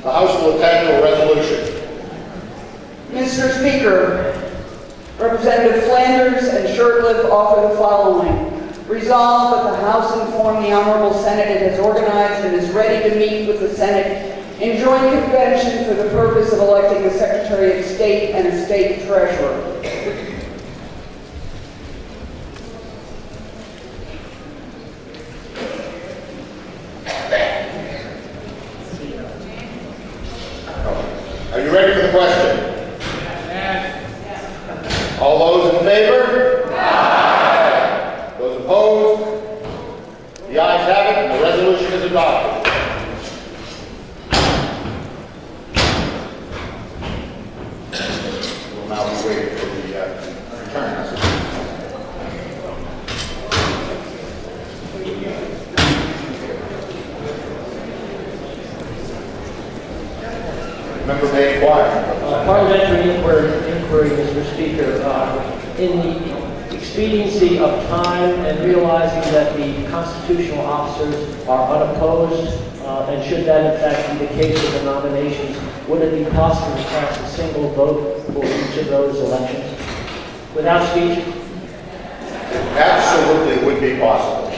The House will attend to a resolution. Mr. Speaker, Representative Flanders and Shurtleff offer the following. Resolved that the House inform the Honorable Senate it has organized and is ready to meet with the Senate in joint convention for the purpose of electing a Secretary of State and a State Treasurer. Are you ready for the question? Yes. All those in favor? Aye. Those opposed? The ayes have it, and the resolution is adopted. We'll now be waiting for the return message. Member may inquire. Parliamentary inquiry, Mr. Speaker. In the expediency of time and realizing that the constitutional officers are unopposed, and should that in fact be the case with the nominations, would it be possible to cast a single vote for each of those elections without speech? Absolutely would be possible.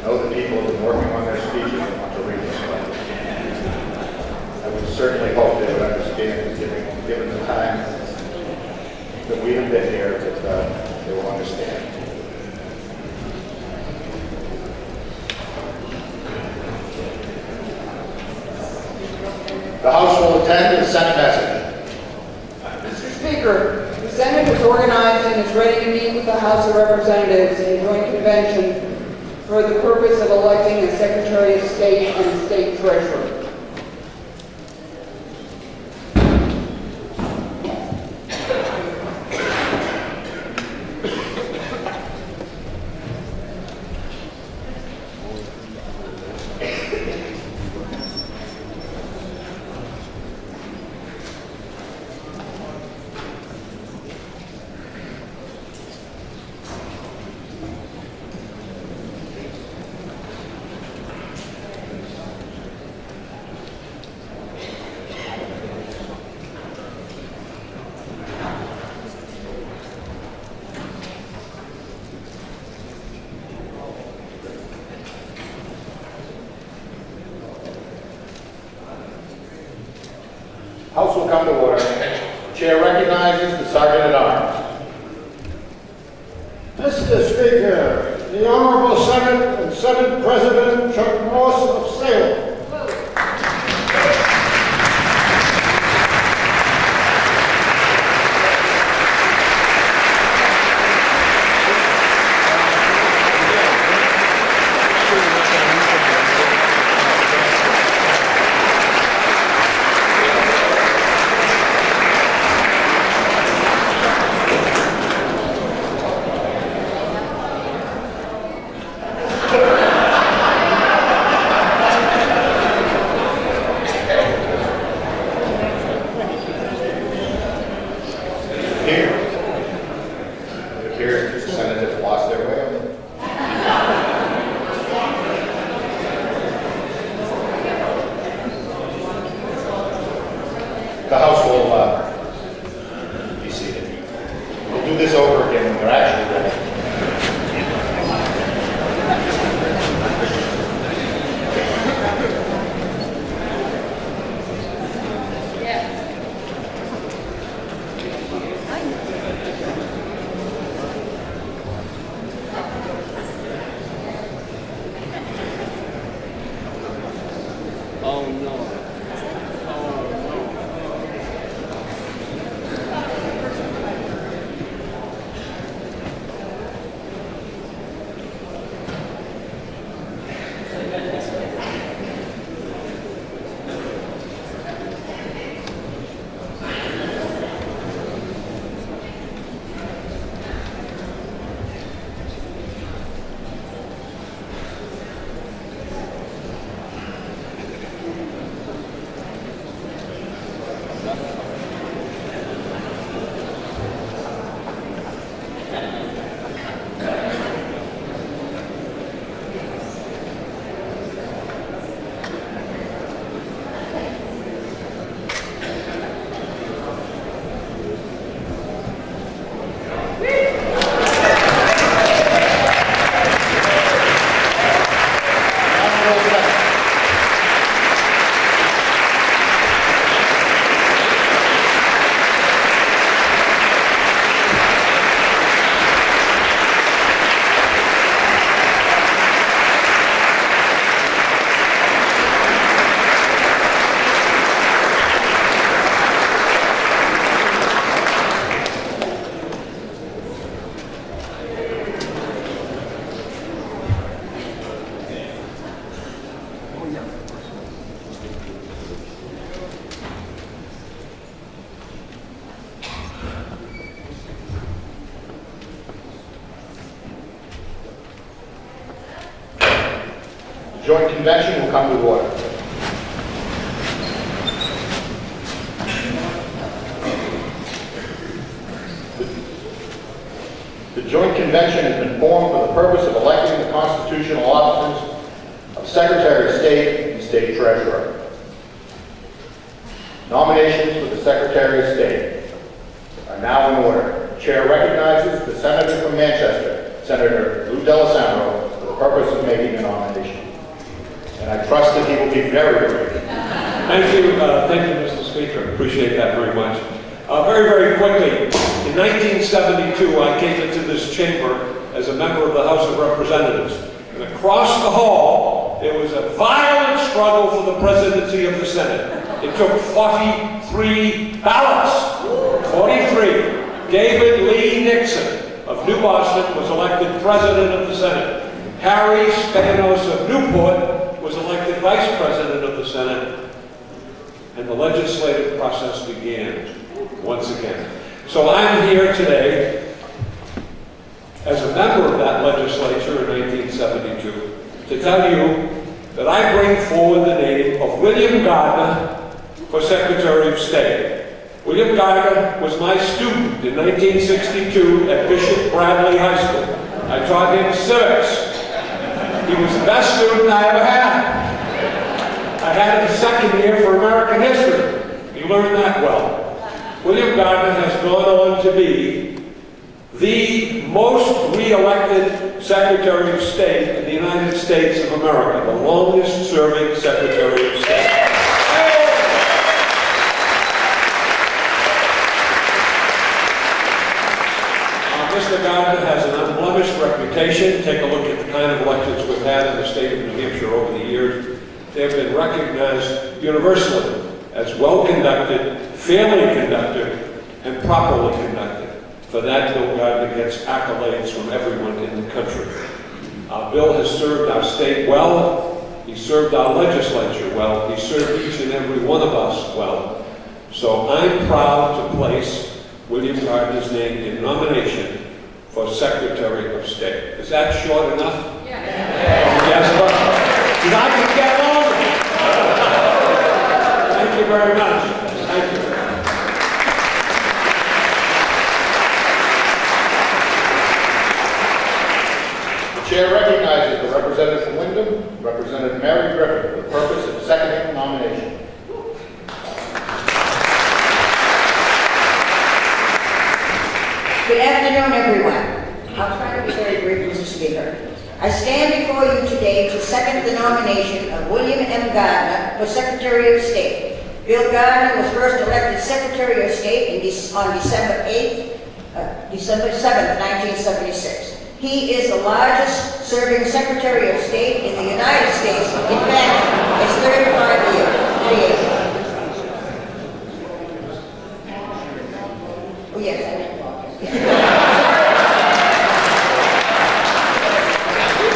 I know that people have been working on their speeches and want to read this one. I would certainly hope they would understand, given the time that we have been here, that they will understand. The House will attend to the Senate message. Mr. Speaker, the Senate is organized and is ready to meet with the House of Representatives in joint convention for the purpose of electing a Secretary of State and a State Treasurer. House will come to order. Chair recognizes the Sergeant at Arms. Mr. Speaker, the Honorable Senate and Senate President Chuck Morse of Salem. The House will be seated. We'll do this over again when they're actually ready. joint convention will come to order. The joint convention has been formed for the purpose of electing the constitutional officers of Secretary of State and State Treasurer. Nominations for the Secretary of State are now in order. The Chair recognizes the Senator from Manchester, Senator Lou D'Alessandro, for the purpose of making a nomination. And I trust that he will be very brief. Thank you, Mr. Speaker. Appreciate that very much. Very, very quickly, in 1972, I came into this chamber as a member of the House of Representatives. And across the hall, there was a violent struggle for the presidency of the Senate. It took 43 ballots. 43. David Lee Nixon of New Boston was elected president of the Senate. Harry Spanos of Newport was elected vice president of the Senate. And the legislative process began once again. So I'm here today as a member of that legislature in 1972 to tell you that I bring forward the name of William Gardner for Secretary of State. William Gardner was my student in 1962 at Bishop Bradley High School. I taught him civics. He was the best student I ever had. I had him a second year for American history. He learned that well. William Gardner has gone on to be the most re-elected Secretary of State in the United States of America, the longest serving Secretary of State. Mr. Gardner has an unblemished reputation. Take a look at the kind of elections we've had in the state of New Hampshire over the years. They've been recognized universally as well-conducted, fairly conducted, and properly conducted. For that, Bill Gardner gets accolades from everyone in the country. Bill has served our state well. He served our legislature well. He served each and every one of us well. So I'm proud to place William Gardner's name in nomination for Secretary of State. Is that short enough? Yes, but I can get longer. Thank you very much. Thank you. The Chair recognizes the representative from Wyndham, Representative Mary Griffin, for the purpose of seconding the nomination. Good afternoon, everyone. I'll try to be very brief, Mr. Speaker. I stand before you today to second the nomination of William M. Gardner for Secretary of State. Bill Gardner was first elected Secretary of State on December 7th, 1976. He is the largest serving Secretary of State in the United States. In fact, it's 35 years. Oh, yes, I meant He's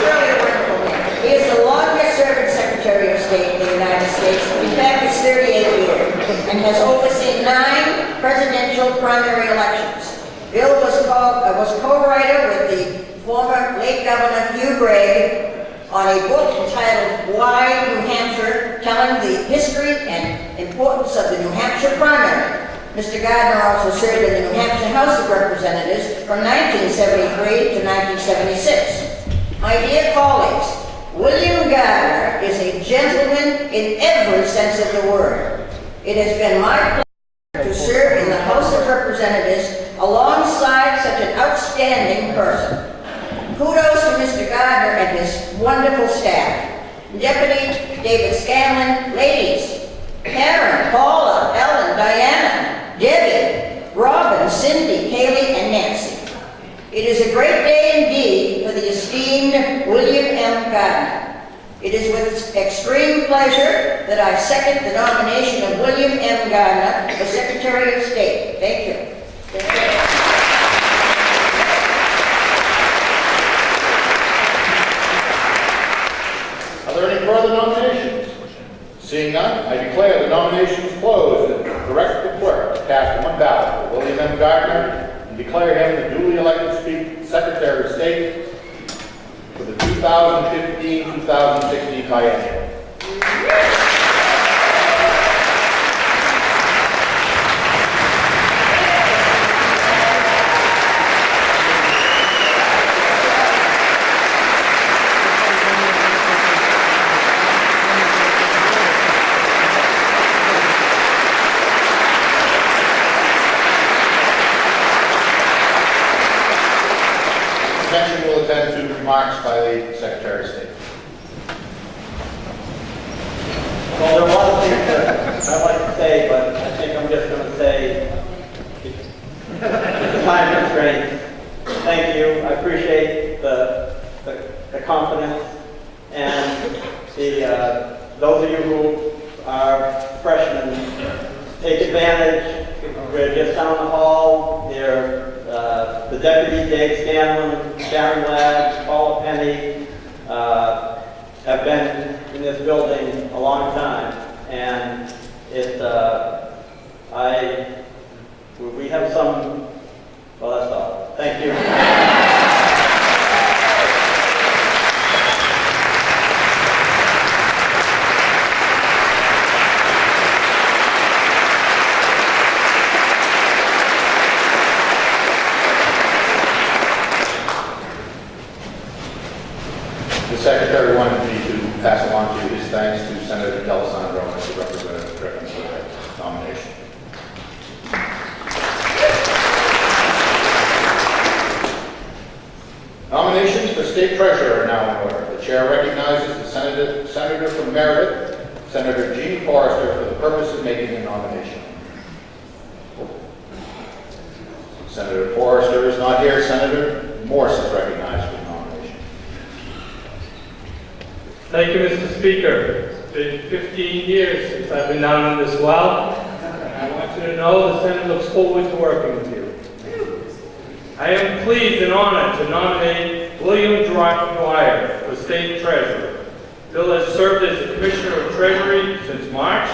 really a wonderful man. He is the longest serving Secretary of State in the United States. In fact, it's 38 years, and has overseen 9 presidential primary elections. Bill was co-writer with the former late Governor Hugh Gregg on a book entitled Why New Hampshire, telling the history and importance of the New Hampshire primary. Mr. Gardner also served in the New Hampshire House of Representatives from 1973 to 1976. My dear colleagues, William Gardner is a gentleman in every sense of the word. It has been my pleasure to serve in the House of Representatives alongside such an outstanding person. Kudos to Mr. Gardner and his wonderful staff. Deputy David Scanlon, ladies, Karen, Paula, Ellen, Diana, Debbie, Robin, Cindy, Kaylee, and Nancy. It is a great day indeed for the esteemed William M. Gardner. It is with extreme pleasure that I second the nomination of William M. Gardner for Secretary of State. Thank you. Are there any further nominations? Seeing none, I declare the nominations closed and direct the clerk to cast one ballot for William M. Gardner and declare him the duly elected Secretary of State for the 2015-2016 biennium. Convention will attend to remarks by the Secretary of State. Well, there are a lot of things that I'd like to say, but I think I'm just going to say, the time constraints. Thank you. I appreciate the confidence, and those of you who are freshmen, take advantage. We're just down the hall. The deputy, Dave Scanlon, Sharon Ladd, Paula Penny, have been in this building a long time, and we have some, well, that's all. Thank you. The Secretary wanted me to pass along to you his thanks to Senator D'Alessandro and to Representative Griffin for their nomination. Nominations for State Treasurer are now in order. The Chair recognizes the Senator from Meredith, Senator Jean Forrester, for the purpose of making a nomination. Senator Forrester is not here. Senator Morse is recognized for the nomination. Thank you, Mr. Speaker. It's been 15 years since I've been down in this well, and I want you to know the Senate looks forward to working with you. I am pleased and honored to nominate William Dwyer for State Treasurer. Bill has served as the Commissioner of Treasury since March,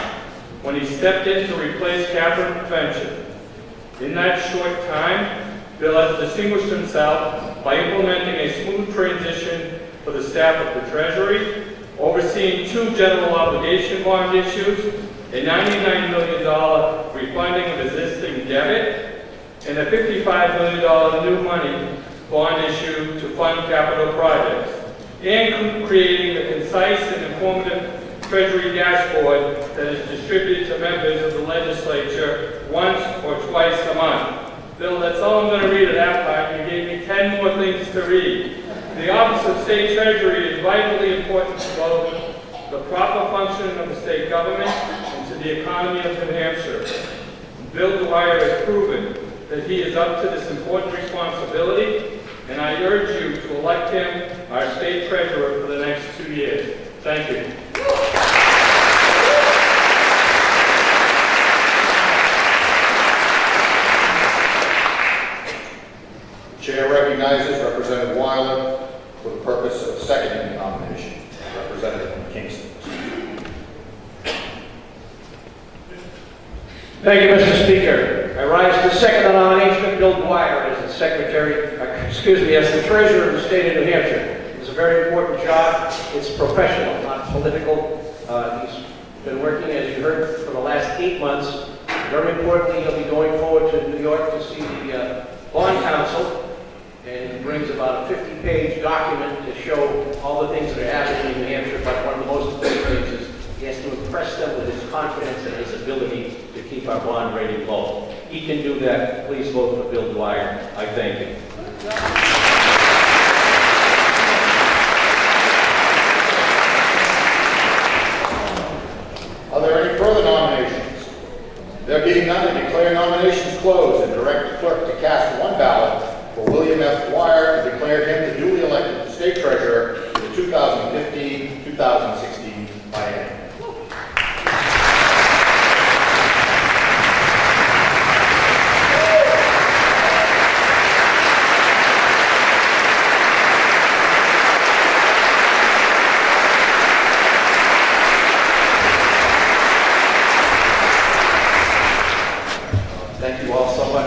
when he stepped in to replace Catherine Prevention. In that short time, Bill has distinguished himself by implementing a smooth transition for the staff of the Treasury, overseeing 2 general obligation bond issues, a $99 million refunding of existing debt, and a $55 million new money bond issue to fund capital projects, and creating a concise and informative Treasury dashboard that is distributed to members of the legislature once or twice a month. Bill, that's all I'm going to read at that part. You gave me 10 more things to read. The Office of State Treasury is vitally important to both the proper functioning of the state government and to the economy of New Hampshire. Bill Dwyer has proven that he is up to this important responsibility, and I urge you to elect him our state treasurer for the next 2 years. Thank you. The Chair recognizes Representative Weiler for the purpose of seconding the nomination. Representative Kingston. Thank you, Mr. Speaker. I rise to second the nomination of Bill Dwyer as the as the Treasurer of the State of New Hampshire. It's a very important job. It's professional, not political. He's been working, as you heard, for the last 8 months. Very importantly, he'll be going forward to New York to see the Bond Council, and he brings about a 50-page document to show all the things that are happening in New Hampshire, but one of the most important things is he has to impress them with his confidence and his ability to keep our bond rating low. He can do that. Please vote for Bill Dwyer. I thank you. Are there any further nominations? There being none, I declare nominations closed and direct the clerk to cast one ballot for William F. Dwyer to declare him the duly elected State Treasurer for the 2015-2016 biennium. Thank you all so much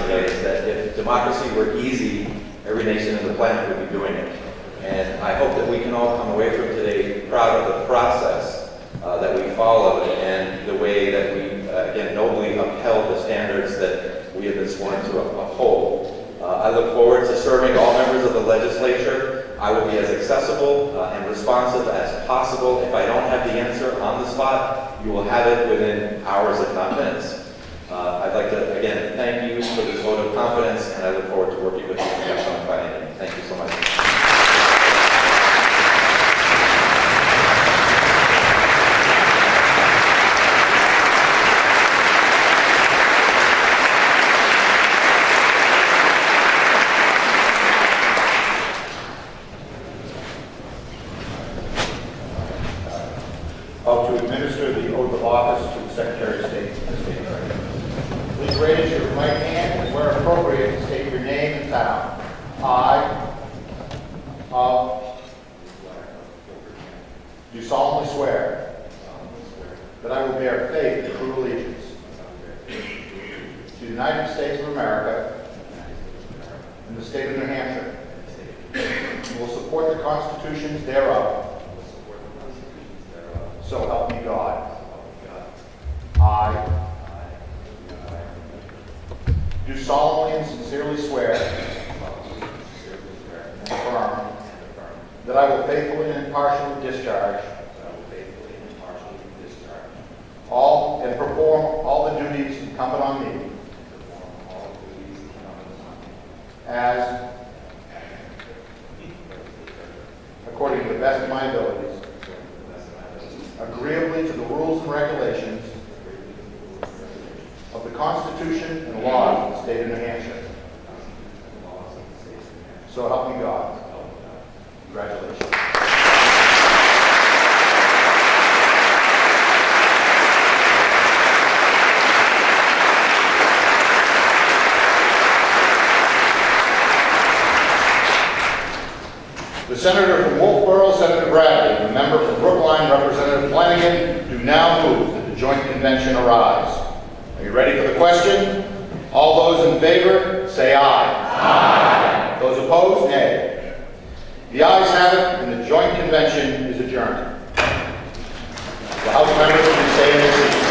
today is that if democracy were easy, every nation on the planet would be doing it. And I hope that we can all come away from today proud of the process that we followed and the way that we, again, nobly upheld the standards that we have been sworn to uphold. I look forward to serving all members of the legislature. I will be as accessible and responsive as possible. If I don't have the answer on the spot, you will have it within hours, if not minutes. I'd like to, again, thank you for this vote of confidence, and I look forward to working with you in the upcoming biennium. Thank you so much. To administer the oath of office to the Secretary of State of the State of Maryland. Please raise your right hand and, where appropriate, state your name and town. Do solemnly swear that I will bear faith and true allegiance to the United States of America and the state of New Hampshire, and will support the constitutions thereof. So help me God. I do solemnly and sincerely swear and affirm that I will faithfully and impartially discharge all and perform all the duties incumbent on me as according to the best of my abilities, agreeably to the rules and regulations of the Constitution and laws of the state of New Hampshire. So help me God. Congratulations. The senator from Wolfboro, Senator Bradley, the member from Brookline, Representative Flanagan, do now move that the joint convention arise. Are you ready for the question? All those in favor, say aye. Aye. Those opposed, nay. The ayes have it, and the joint convention is adjourned. The House members can stay in their seats.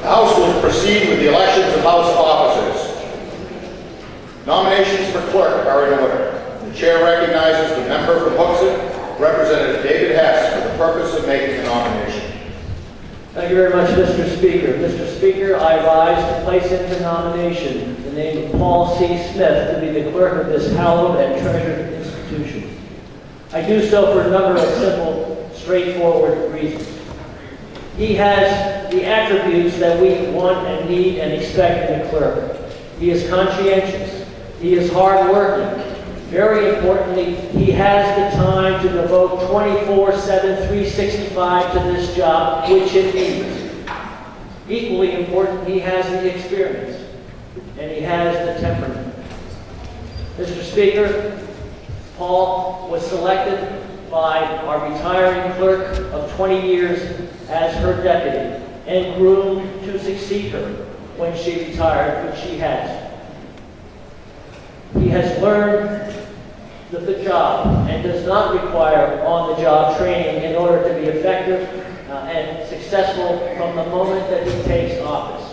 The House will proceed with the elections of House officers. Nominations for clerk are in order. The chair recognizes the member from Hooksett, Representative David Hess, for the purpose of making the nomination. Thank you very much, Mr. Speaker. Mr. Speaker, I rise to place into nomination the name of Paul C. Smith to be the clerk of this hallowed and treasured institution. I do so for a number of simple, straightforward reasons. He has the attributes that we want and need and expect in a clerk. He is conscientious. He is hardworking. Very importantly, he has the time to devote 24/7, 365 to this job, which it needs. Equally important, he has the experience, and he has the temperament. Mr. Speaker, Paul was selected by our retiring clerk of 20 years as her deputy and groomed to succeed her when she retired, which she has. He has learned the job and does not require on-the-job training in order to be effective and successful from the moment that he takes office.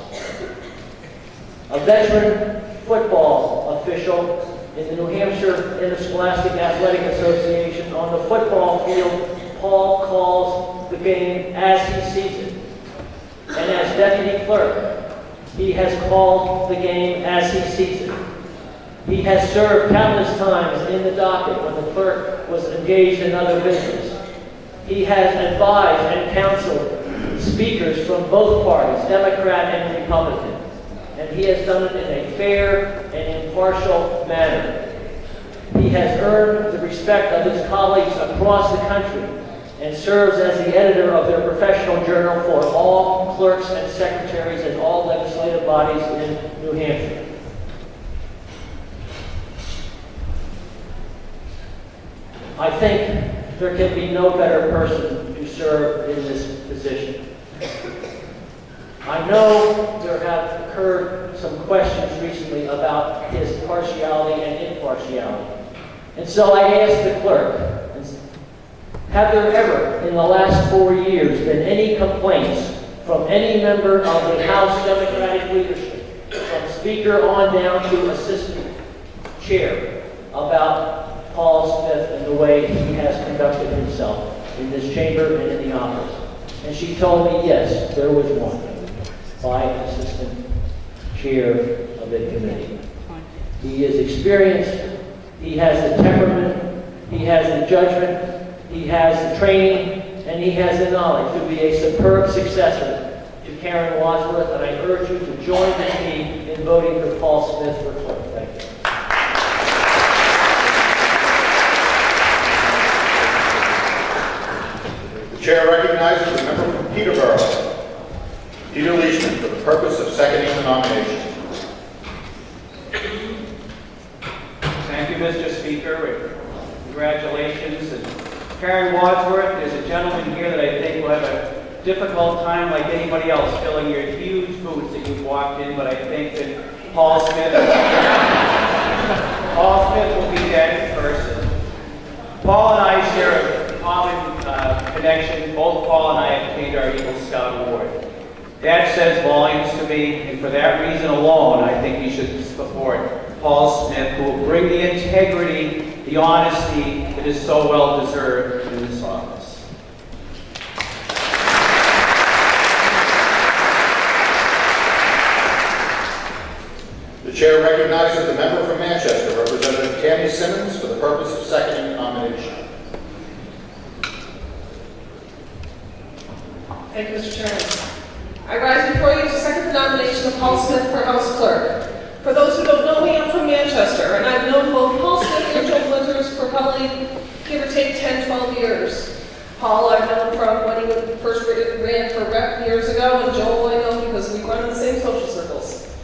A veteran football official in the New Hampshire Interscholastic Athletic Association on the football field, Paul calls the game as he sees it. And as deputy clerk, he has called the game as he sees it. He has served countless times in the docket when the clerk was engaged in other business. He has advised and counseled speakers from both parties, Democrat and Republican, and he has done it in a fair and impartial manner. He has earned the respect of his colleagues across the country and serves as the editor of their professional journal for all clerks and secretaries in all legislative bodies in New Hampshire. I think there can be no better person to serve in this position. I know there have occurred some questions recently about his partiality and impartiality. And so I asked the clerk, have there ever, in the last 4 years, been any complaints from any member of the House Democratic leadership, from Speaker on down to Assistant Chair, about Paul Smith and the way he has conducted himself in this chamber and in the office? And she told me, yes, there was one, by Assistant Chair of the committee. He is experienced, he has the temperament, he has the judgment, he has the training, and he has the knowledge to be a superb successor to Karen Wadsworth, and I urge you to join with me in voting for Paul Smith for clerk. Thank you. The chair recognizes the member from Peterborough, Peter Leishman, for the purpose of seconding the nomination. Thank you, Mr. Speaker. Congratulations. And Karen Wadsworth, there's a gentleman here that I think will have a difficult time like anybody else filling your huge boots that you've walked in, but I think that Paul Smith will be that person. Paul and I share a common connection. Both Paul and I have obtained our Eagle Scout Award. That says volumes to me, and for that reason alone, I think you should support Paul Smith, who will bring the integrity, the honesty that is so well deserved in this office. The chair recognizes the member from Manchester, Representative Tammy Simmons, for the purpose of seconding the nomination. Thank you, Mr. Chairman. I rise before you to second the nomination of Paul Smith for House Clerk. For those who don't know me, I'm from Manchester, and I've known both Paul Smith and Joe Winters for probably, give or take, 10, 12 years. Paul I've known from when he first ran for rep years ago, and Joel I know because we run in the same social circles.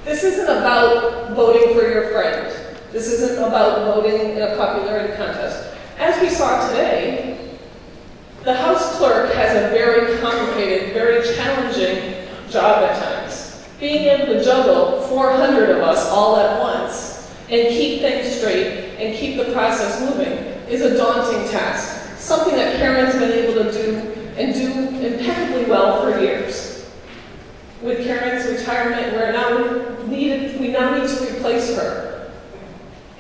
This isn't about voting for your friend. This isn't about voting in a popularity contest. As we saw today, the House Clerk has a very complicated, very challenging job at times. Being able to juggle 400 of us all at once and keep things straight and keep the process moving is a daunting task. Something that Karen's been able to do and do impeccably well for years. With Karen's retirement, we now need to replace her.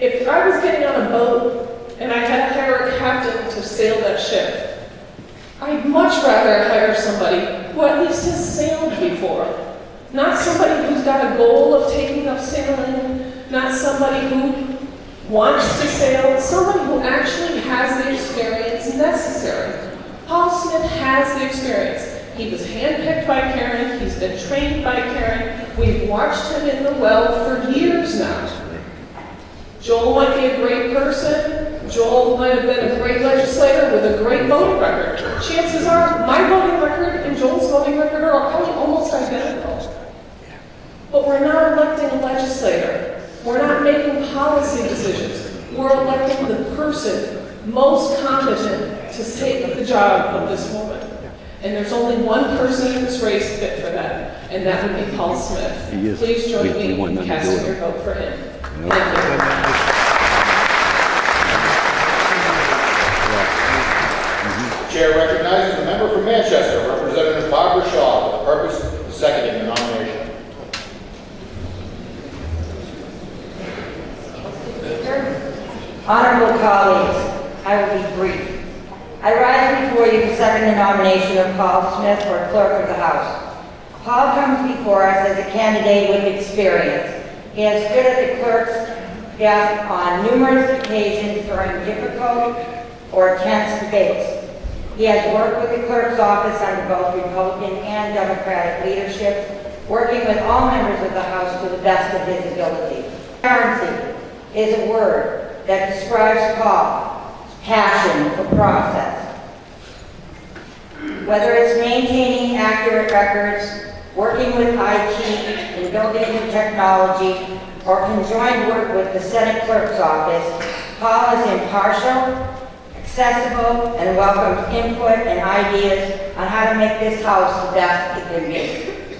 If I was getting on a boat and I had to hire a captain to sail that ship, I'd much rather hire somebody who at least has sailed before. Not somebody who's got a goal of taking up sailing, not somebody who wants to sail, somebody who actually has the experience necessary. Paul Smith has the experience. He was handpicked by Karen, he's been trained by Karen, we've watched him in the well for years now. Joel might be a great person, Joel might have been a great legislator with a great voting record. Chances are my voting record and Joel's voting record are probably almost identical. But we're not electing a legislator. We're not making policy decisions. We're electing the person most competent to take the job of this woman. And there's only one person in this race fit for that, and that would be Paul Smith. Please join me in casting your vote for him. Thank you. The chair recognizes the member from Manchester, Representative Barbara Shaw, for the purpose of seconding the nomination. Honorable colleagues, I will be brief. I rise before you to second the nomination of Paul Smith for Clerk of the House. Paul comes before us as a candidate with experience. He has stood at the clerk's desk on numerous occasions during difficult or tense debates. He has worked with the clerk's office under both Republican and Democratic leadership, working with all members of the House to the best of his ability. Transparency is a word that describes Paul's passion for process. Whether it's maintaining accurate records, working with IT and building new technology, or conjoined work with the Senate Clerk's office, Paul is impartial, accessible, and welcomes input and ideas on how to make this House the best it can be.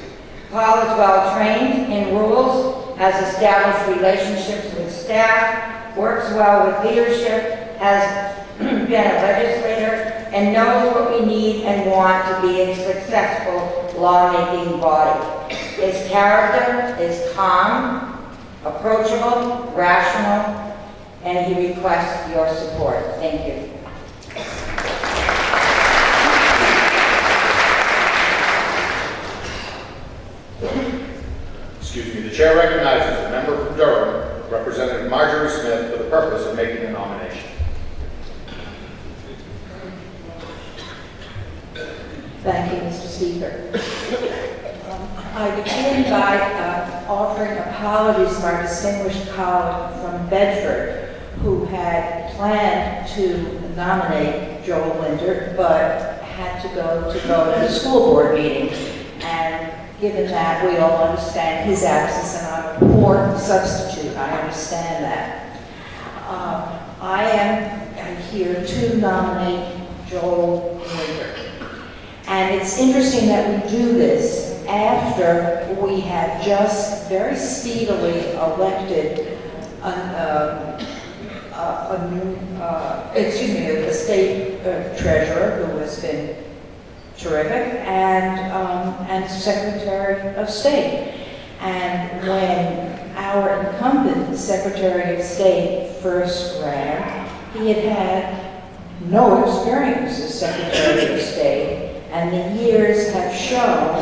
Paul is well-trained in rules, has established relationships with staff, works well with leadership, has been a legislator, and knows what we need and want to be a successful lawmaking body. His character is calm, approachable, rational, and he requests your support. Thank you. Excuse me, the chair recognizes the member from Durham, Representative Marjorie Smith, for the purpose of making the nomination. Thank you, Mr. Speaker. I begin by offering apologies to our distinguished colleague from Bedford, who had planned to nominate Joel Winter, but had to go to the school board meeting. And given that, we all understand his absence, and I'm a poor substitute. I understand that. I am here to nominate Joel Winter. And it's interesting that we do this after we have just very speedily elected the state treasurer, who has been terrific, and Secretary of State. And when our incumbent Secretary of State first ran, he had had no experience as Secretary of State. And the years have shown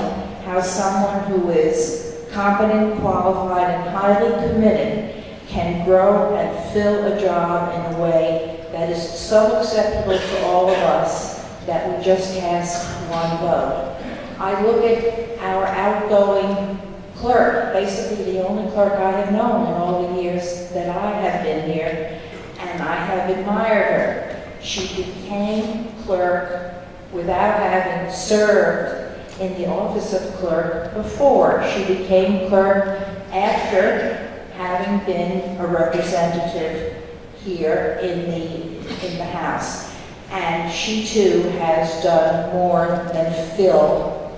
how someone who is competent, qualified, and highly committed can grow and fill a job in a way that is so acceptable to all of us that we just cast one vote. I look at our outgoing clerk, basically the only clerk I have known in all the years that I have been here, and I have admired her. She became clerk without having served in the office of clerk before. She became clerk after having been a representative here in the House. And she too has done more than fill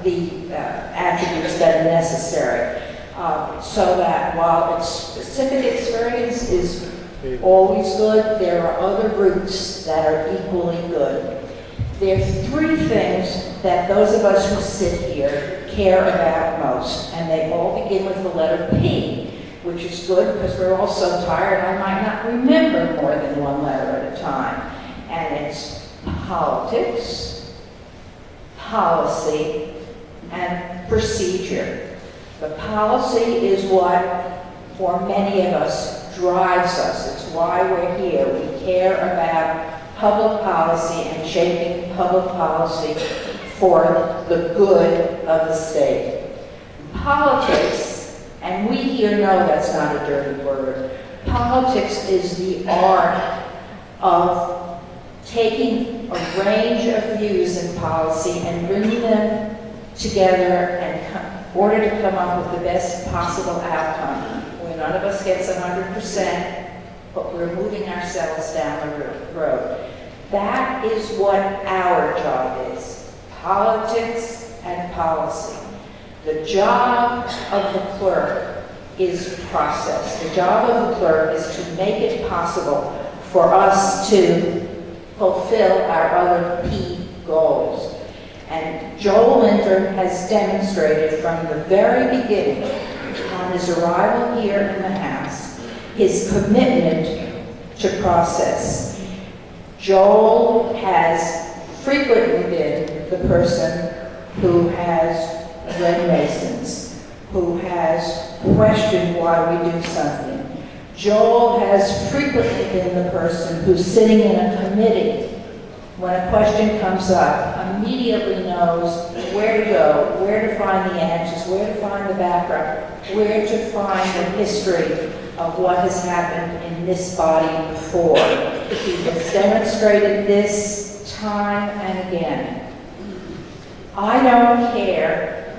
the attributes that are necessary. So that while its specific experience is always good, there are other routes that are equally good. There are three things that those of us who sit here care about most, and they all begin with the letter P, which is good because we're all so tired I might not remember more than one letter at a time. And it's politics, policy, and procedure. The policy is what, for many of us, drives us. It's why we're here. We care about public policy and shaping public policy for the good of the state. Politics, and we here know that's not a dirty word, politics is the art of taking a range of views in policy and bringing them together in order to come up with the best possible outcome. None of us gets 100%, but we're moving ourselves down the road. That is what our job is, politics and policy. The job of the clerk is process. The job of the clerk is to make it possible for us to fulfill our other P goals. And Joel Winter has demonstrated from the very beginning, on his arrival here in the House, his commitment to process. Joel has frequently been the person who has read Masons, who has questioned why we do something. Joel has frequently been the person who's sitting in a committee when a question comes up, immediately knows where to go, where to find the answers, where to find the background, where to find the history of what has happened in this body before. He has demonstrated this time and again. I don't care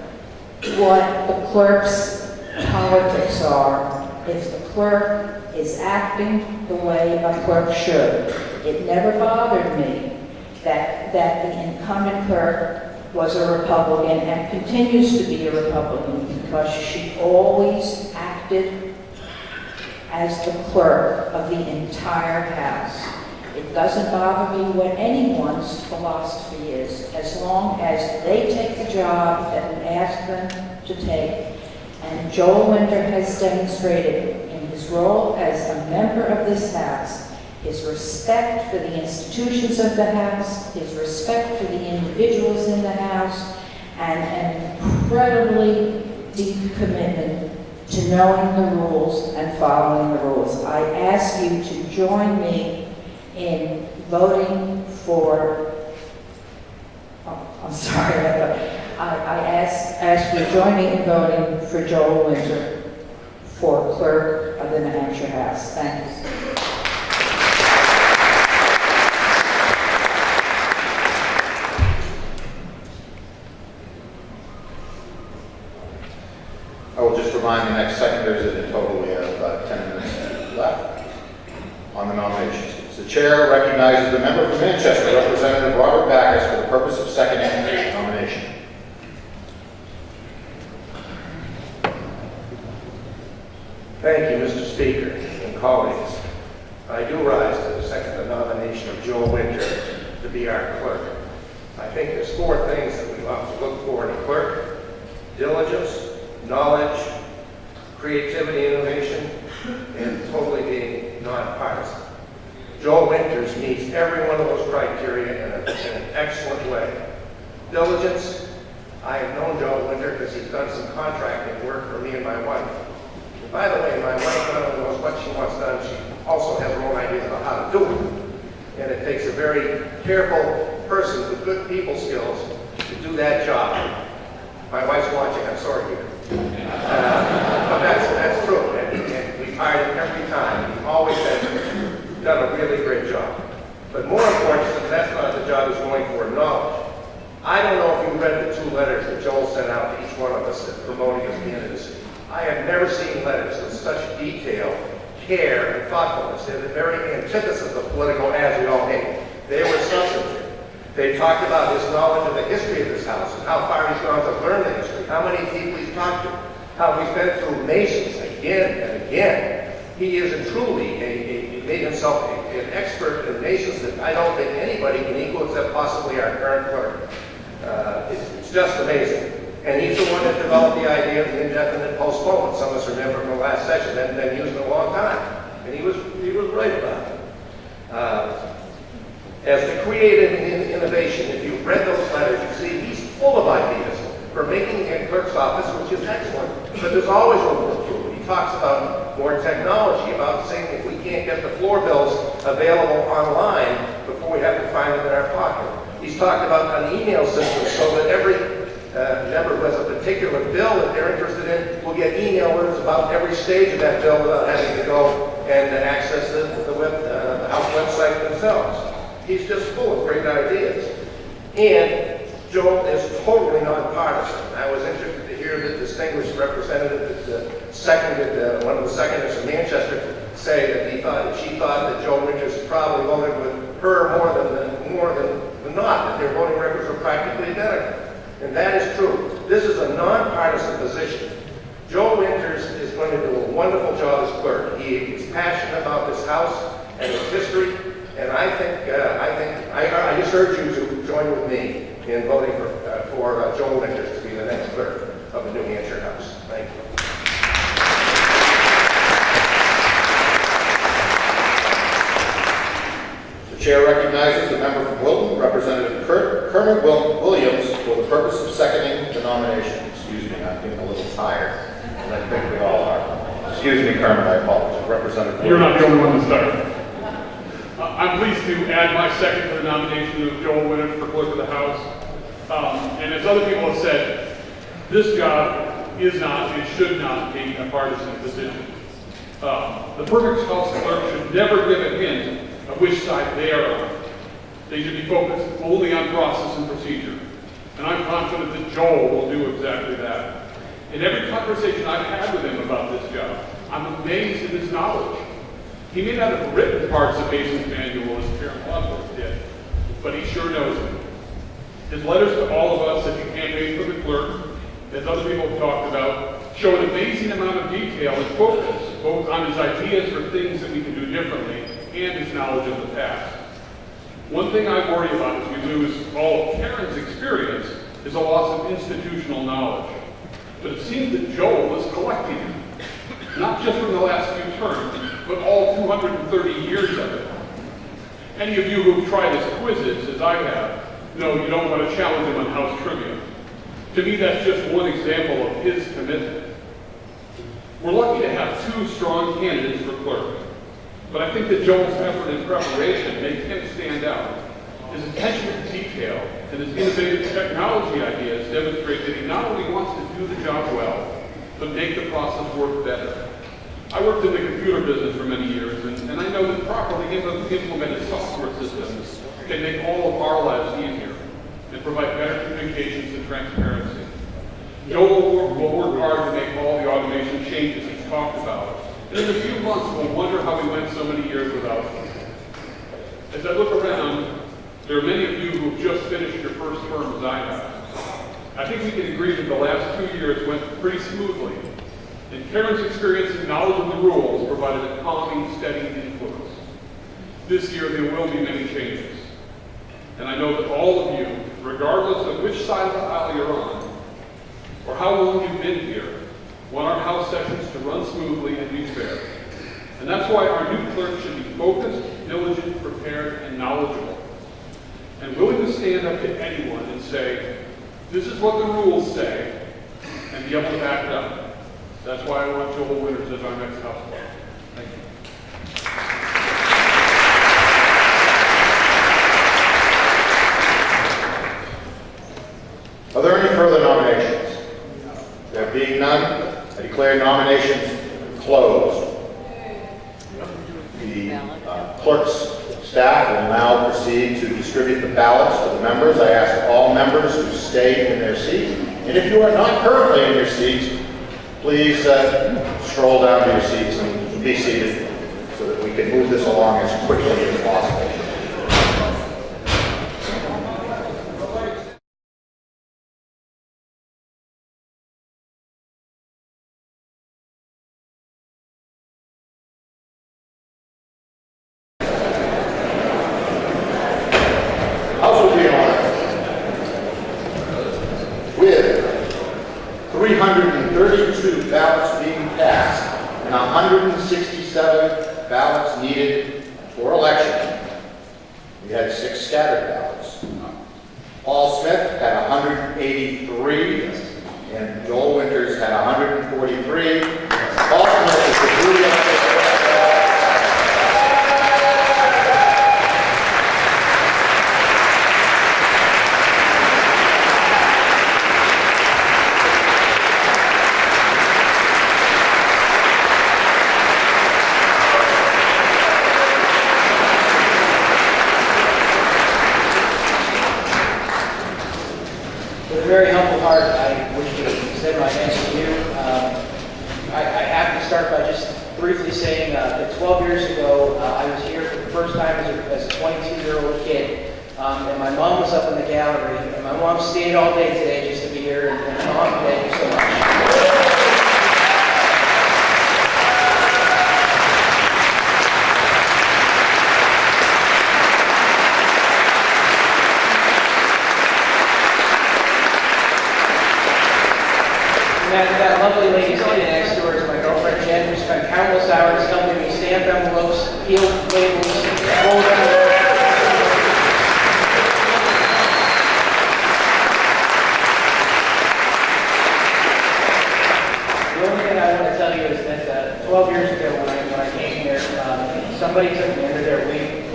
what the clerk's politics are if the clerk is acting the way a clerk should. It never bothered me that the incumbent clerk was a Republican and continues to be a Republican because she always acted as the clerk of the entire House. It doesn't bother me what anyone's philosophy is, as long as they take the job that we ask them to take. And Joel Winter has demonstrated in his role as a member of this House his respect for the institutions of the House, his respect for the individuals in the House, and an incredibly deep commitment to knowing the rules and following the rules. I ask you to join me in voting for, I ask you to join me in voting for Joel Winter for Clerk of the New Hampshire House. Thank you. I will just remind the next seconders that in total we have about 10 minutes left on the nominations. The chair recognizes the member from Manchester, Representative Robert Backus, for the purpose of seconding the nomination. Thank you, Mr. Speaker and colleagues. I do rise to second the nomination of Joel Winter to be our clerk. I think there's 4 things that we ought to look for in a clerk: diligence, knowledge, creativity, innovation, and totally being nonpartisan. Joel Winters meets every one of those criteria in an excellent way. Diligence, I have known Joel Winter because he's done some contracting work for me and my wife. And by the way, my wife not only knows what she wants done, she also has her own ideas about how to do it. And it takes a very careful person with good people skills to do that job. My wife's watching, I'm sorry here. But that's true, and we've hired him every time. He always has done a really great job. But more important, since that's not the job he's going for, knowledge. I don't know if you read the 2 letters that Joel sent out to each one of us promoting his candidacy. I have never seen letters with such detail, care, and thoughtfulness. They're the very antithesis of political, as we all hate. They were substantive. They talked about his knowledge of the history of this house and how far he's gone to learn the history, how many people he's talked to, how he's been through Masons again and again. He is truly he made himself an expert in Masons that I don't think anybody can equal except possibly our current clerk. It's just amazing. And he's the one that developed the idea of the indefinite postponement. Some of us remember from the last session that hadn't been used in a long time. And he was right about it. As to creative innovation, if you've read those letters, you see he's full of ideas for making a clerk's office, which is excellent. But there's always room for improvement. He talks about more technology, about saying if we can't get the floor bills available online before we have to find them in our pocket. He's talked about an email system so that every member who has a particular bill that they're interested in will get email alerts about every stage of that bill without having to go and access the House website themselves. He's just full of great ideas. And Joel is totally nonpartisan. I was interested to hear the distinguished representative that seconded, one of the seconders from Manchester, say that she thought that Joel Winters probably voted with her more than not, that their voting records were practically identical. And that is true. This is a nonpartisan position. Joel Winters is going to do a wonderful job as clerk. He is passionate about this house and its history. And I just urge you to join with me in voting for Joel Winters to be the next clerk of the New Hampshire House. Thank you. The chair recognizes recognizes a member from Wilton, Representative Kermit Williams, for the purpose of seconding the nomination. Excuse me, I'm getting a little tired, and I think we all are. Excuse me, Kermit, I apologize. Representative You're not Williams. the only one to start. I'm pleased to add my second to the nomination of Joel Winters for Clerk of the House. And as other people have said, this job is not and should not be a partisan decision. The perfect House Clerk should never give a hint of which side they are on. They should be focused only on process and procedure. And I'm confident that Joel will do exactly that. In every conversation I've had with him about this job, I'm amazed at his knowledge. He may not have written parts of Mason's manual as Chairman Wadsworth did, but he sure knows it. His letters to all of us as he campaigned for the clerk, as other people have talked about, show an amazing amount of detail and focus, both on his ideas for things that we can do differently and his knowledge of the past. One thing I worry about as we lose all of Karen's experience is a loss of institutional knowledge. But it seems that Joel is collecting it, not just from the last few terms, but all 230 years of it. Any of you who've tried his quizzes, as I have, know you don't want to challenge him on House trivia. To me, that's just one example of his commitment. We're lucky to have two strong candidates for clerk, but I think that Joel's effort in preparation makes him stand out. His attention to detail and his innovative technology ideas demonstrate that he not only wants to do the job well, but make the process work better. I worked in the computer business for many years, and I know that properly implemented software systems can make all of our lives easier and provide better communications and transparency. Joel will work hard to make all the automation changes he's talked about, and in a few months we'll wonder how we went so many years without them. As I look around, there are many of you who have just finished your first term as I have. I think we can agree that the last 2 years went pretty smoothly. And Karen's experience and knowledge of the rules provided a calming, steady influence. This year there will be many changes. And I know that all of you, regardless of which side of the aisle you're on, or how long you've been here, want our House sessions to run smoothly and be fair. And that's why our new clerk should be focused, diligent, prepared, and knowledgeable. And willing to stand up to anyone and say, this is what the rules say, and be able to back it up. That's why I want Joel Winters as our next House Clerk. Thank you. Are there any further nominations? There being none, I declare nominations closed. The clerk's staff will now proceed to distribute the ballots to the members. I ask all members to stay in their seats. And if you are not currently in your seats, please stroll down to your seats and be seated so that we can move this along as quickly as possible. House will be in order. With 332 ballots being passed and 167 ballots needed for election. We had 6 scattered ballots. Paul Smith had 183 and Joel Winters had 143. Paul Smith is the duly elected. With a very humble heart, I wish to extend my thanks to you. I have to start by just briefly saying that 12 years ago, I was here for the first time as a 22-year-old kid, and my mom was up in the gallery, and my mom stayed all day today just to be here, and Mom, thank you so much. That lovely lady sitting next door is my girlfriend Jen, who spent countless hours helping me stamp envelopes, peel labels, roll them. somebody took the end of their week,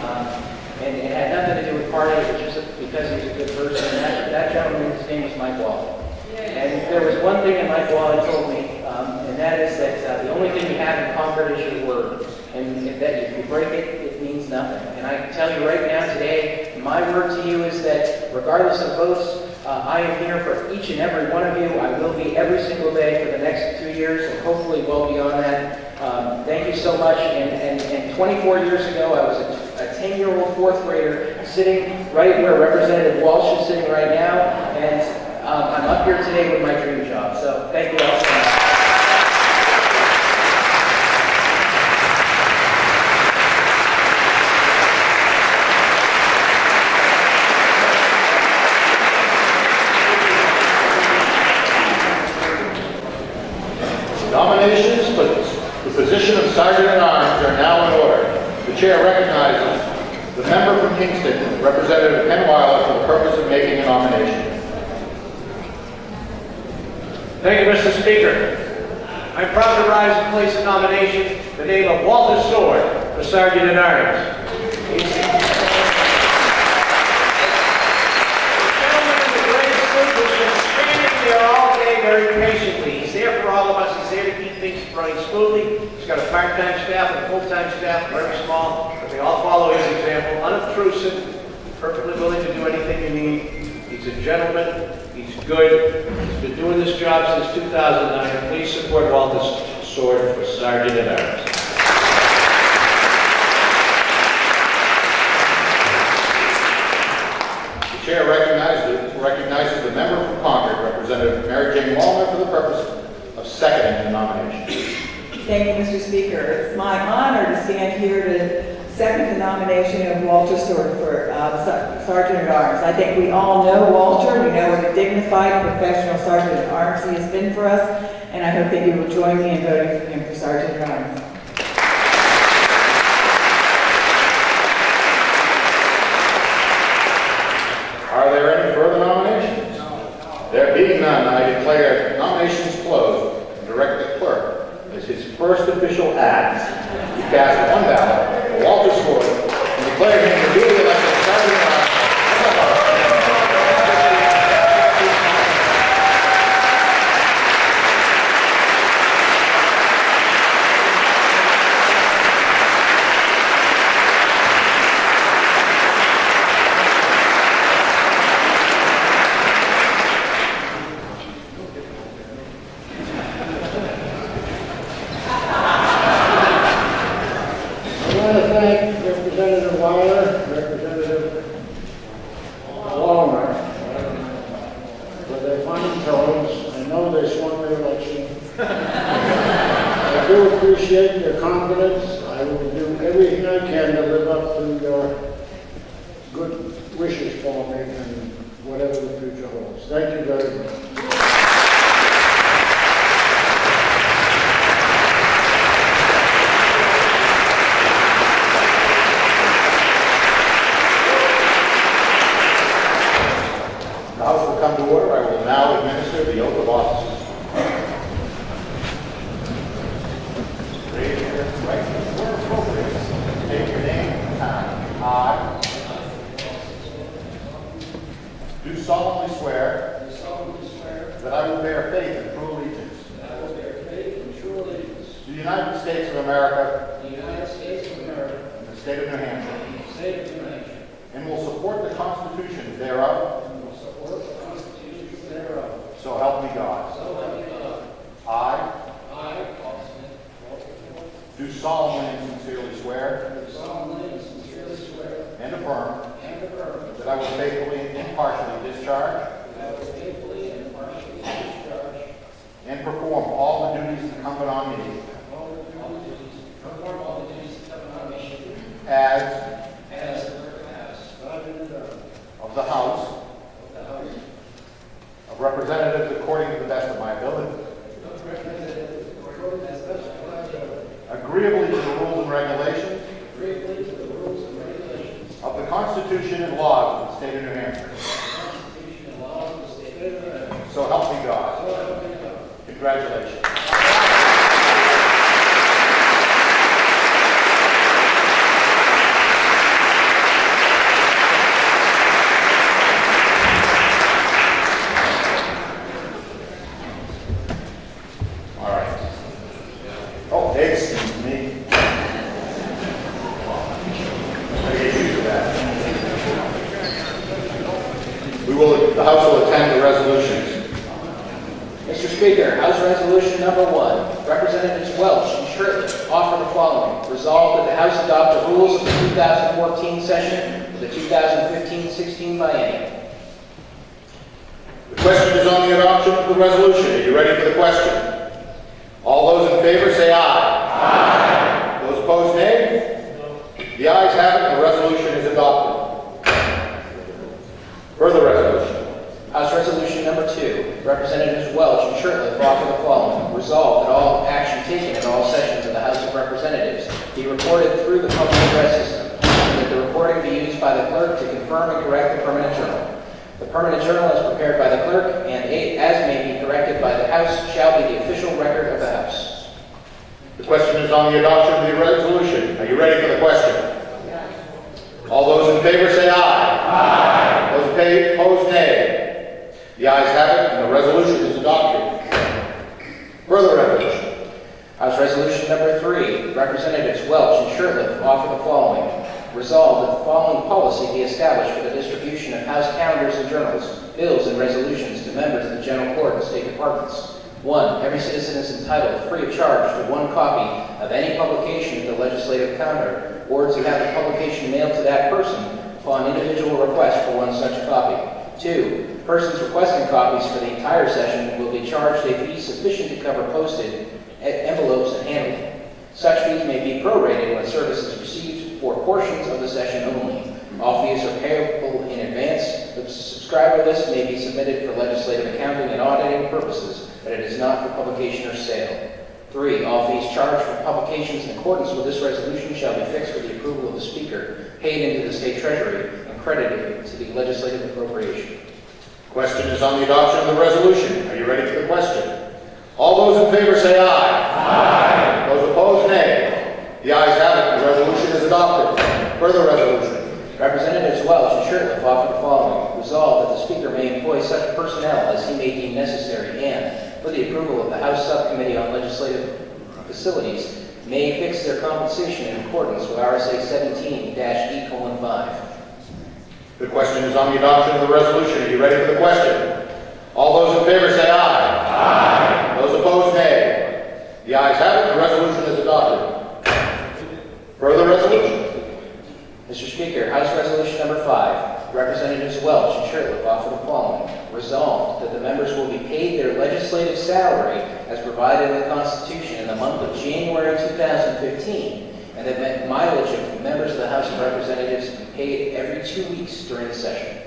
and it had nothing to do with party, it was just because he was a good person. And that gentleman, his name was Mike Wall. And there was one thing that Mike Wall told me, and that is that the only thing you have in Concord is your word. And that if you break it, it means nothing. And I can tell you right now today, my word to you is that regardless of votes, I am here for each and every one of you. I will be every single day for the next 2 years, and hopefully well beyond that. Thank you so much. And 24 years ago, I was a 10-year-old fourth grader sitting right where Representative Walsh is sitting right now, and I'm up here today with my dream job. So thank you all so much. Nominations for the position of Sergeant at Arms are now in order. The chair recognizes the member from Kingston, Representative Ken Weiler, for the purpose of making a nomination. Thank you, Mr. Speaker. I'm proud to rise and place in nomination the name of Walter Sword for Sergeant at Arms. The gentleman in the gray suit has been standing there all day very patiently. He's there for all of us. He's there to keep things running smoothly. He's got a part-time staff and a full-time staff, very small, but they all follow his example, unobtrusive, perfectly willing to do anything you need. He's a gentleman. He's good. He's been doing this job since 2009. Please support Walter Sword for Sergeant at Arms. The chair recognizes the member from Concord, Representative Mary Jane Wallner, for the purpose of seconding the nomination. Thank you, Mr. Speaker. It's my honor to stand here to second the nomination of Walter Sword for Sergeant at Arms. I think we all know Walter. We know what a dignified, professional Sergeant at Arms he has been for us, and I hope that you will join me in voting for him for Sergeant at Arms. Are there any further nominations? There being none, I declare nominations closed and direct the clerk, as his first official act, to cast one ballot for Walter Sword and declare him to duly elected Sergeant at Arms. Appreciate your confidence. I will do everything I can to live up to your good wishes for me and whatever the future holds. Thank you very much. The House will come to order. I will now administer the oath of office. Raise your right hand where appropriate. State your name and time. I do solemnly swear that I will bear faith and true allegiance to the United States of America and the state of New Hampshire, and will support the constitutions thereof. So help me God. I do solemnly and sincerely swear and affirm that I will faithfully and impartially discharge and perform all the duties incumbent on me as of the House of Representatives according to the best of my ability, agreeably to the rules and regulations of the Constitution and laws of the state of New Hampshire. So help me God. Congratulations. The House will attend the resolutions. Mr. Speaker, House Resolution Number 1, Representatives Welch and Shirtley offer the following. Resolved that the House adopt the rules of the 2014 session of the 2015-16 biennium. The question is on the adoption of the resolution. Are you ready for the question? All those in favor say aye. Aye. Those opposed, nay. The ayes have it, and the resolution is adopted. Further resolution. House Resolution Number 2, Representatives Welch and Shirtley offer the following. Resolved that all action taken in all sessions of the House of Representatives be reported through the public address system, and that the recording be used by the clerk to confirm and correct the permanent journal. The permanent journal is prepared by the clerk, and as may be corrected by the House, shall be the official record of the House. The question is on the adoption of the resolution. Are you ready for the question? All those in favor say aye. Aye. Those opposed, nay. The ayes have it, and the resolution is adopted. Further resolution. House Resolution Number 3, Representatives Welch and Shirtley offer the following. Resolved that the following policy be established for the distribution of House calendars and journals, bills, and resolutions to members of the General Court and State Departments. 1. Every citizen is entitled, free of charge, to 1 copy of any publication of the legislative calendar, or to have the publication mailed to that person upon individual request for 1 such copy. 2. Persons requesting copies for the entire session will be charged a fee sufficient to cover postage, envelopes, and handling. Such fees may be prorated when service is received for portions of the session only. All fees are payable in advance. The subscriber list may be submitted for legislative accounting and auditing purposes, but it is not for publication or sale. 3. All fees charged for publications in accordance with this resolution shall be fixed with the approval of the Speaker, paid into the State Treasury, and credited to the legislative appropriation. Question is on the adoption of the resolution. Are you ready for the question? All those in favor say aye. Aye. Those opposed, nay. The ayes have it. The resolution is adopted. Further resolution. Representatives Welch and Shirtley offer the following. Resolved that the Speaker may employ such personnel as he may deem necessary and, for the approval of the House Subcommittee on Legislative Facilities, may fix their compensation in accordance with RSA 17-E:5. The question is on the adoption of the resolution. Are you ready for the question? All those in favor say aye. Aye. Those opposed, nay. The ayes have it. The resolution is adopted. Further resolution. Mr. Speaker, House Resolution Number 5, Representatives Welch and Shirtley offer the following. Resolved that the members will be paid their legislative salary as provided in the Constitution in the month of January 2015, and that mileage of members of the House of Representatives be paid every 2 weeks during the session.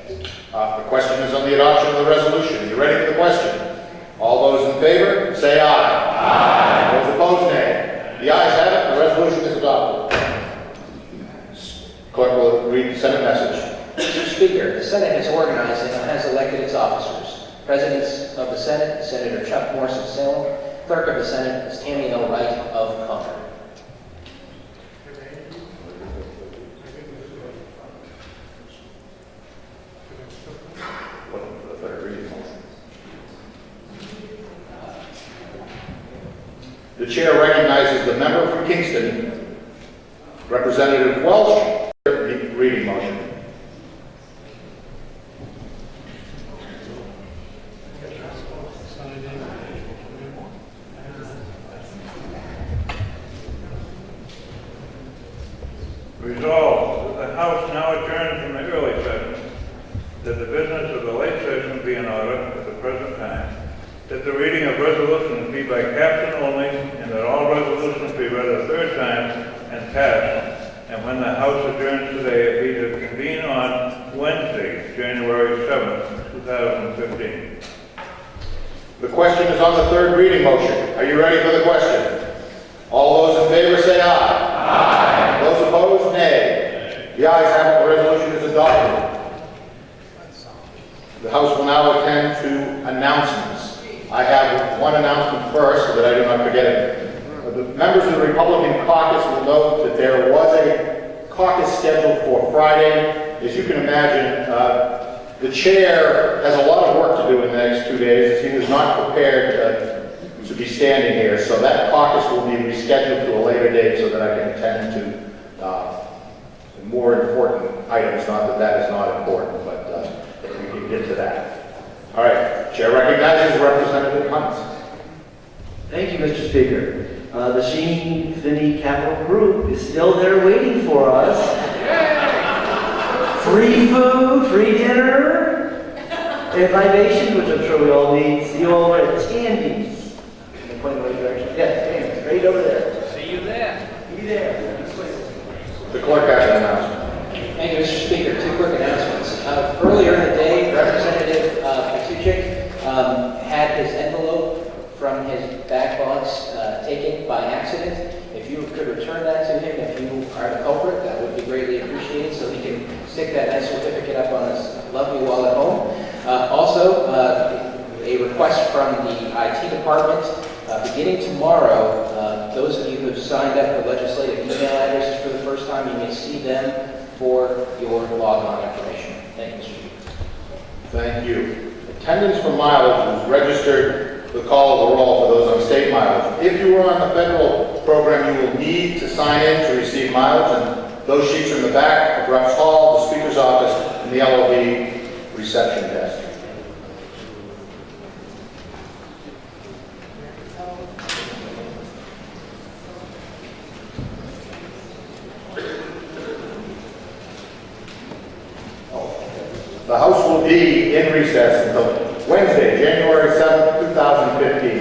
The question is on the adoption of the resolution. Are you ready for the question? All those in favor, say aye. Aye. Those opposed, nay. The ayes have it. The resolution is adopted. Clerk will read the Senate message. Mr. Speaker, the Senate is organizing and has elected its officers. Presidents of the Senate, Senator Chuck Morse of Salem. Clerk of the Senate is Tammy L. Wright of Concord. The chair recognizes the member from Kingston, Representative Welch. Reading motion. Resolved that the House now adjourns from the early session, that the business of the late session be in order at the present time, that the reading of resolutions be by caption only, and that all resolutions be read a third time and passed, and when the House adjourns today, it be to convene on Wednesday, January 7th, 2015. The question is on the third reading motion. Are you ready for the question? All those in favor say aye. Aye. Those opposed, nay. The ayes have it. The resolution is adopted. The House will now attend to announcements. I have one announcement first so that I do not forget it. The members of the Republican caucus will note that there was a caucus scheduled for Friday. As you can imagine, the chair has a lot of work to do in the next 2 days as he was not prepared to be standing here. So that caucus will be rescheduled to a later date so that I can attend to more important items. Not that that is not important, but we can get to that. All right, Chair recognizes Representative Hunt. Thank you, Mr. Speaker. The Sheen Finney Capital Group is still there waiting for us. Free food, free dinner, and libations, which I'm sure we all need. See you all at Tandy's. Am I pointing the right direction? Yes, Tandy's, right over there. See you there. Be there. The clerk has an announcement. Thank you, Mr. Speaker. Two quick announcements. Earlier in the day, Representative Patuchik had his envelope from his bag box taken by accident. If you could return that to him, if you are the culprit, that would be greatly appreciated, so he can stick that nice certificate up on his lovely wall at home. Also, a request from the IT department. Beginning tomorrow, those of you who have signed up for legislative email addresses for the first time, you may see them for your log-on information. Thank you, Mr. Speaker. Thank you. Attendance for mileage was registered with call of the roll for those on state mileage. If you were on the federal program, you will need to sign in to receive mileage, and those sheets are in the back of Reps Hall, the Speaker's office, and the LOB reception desk. The House will be in recess until Wednesday, January 7th, 2015.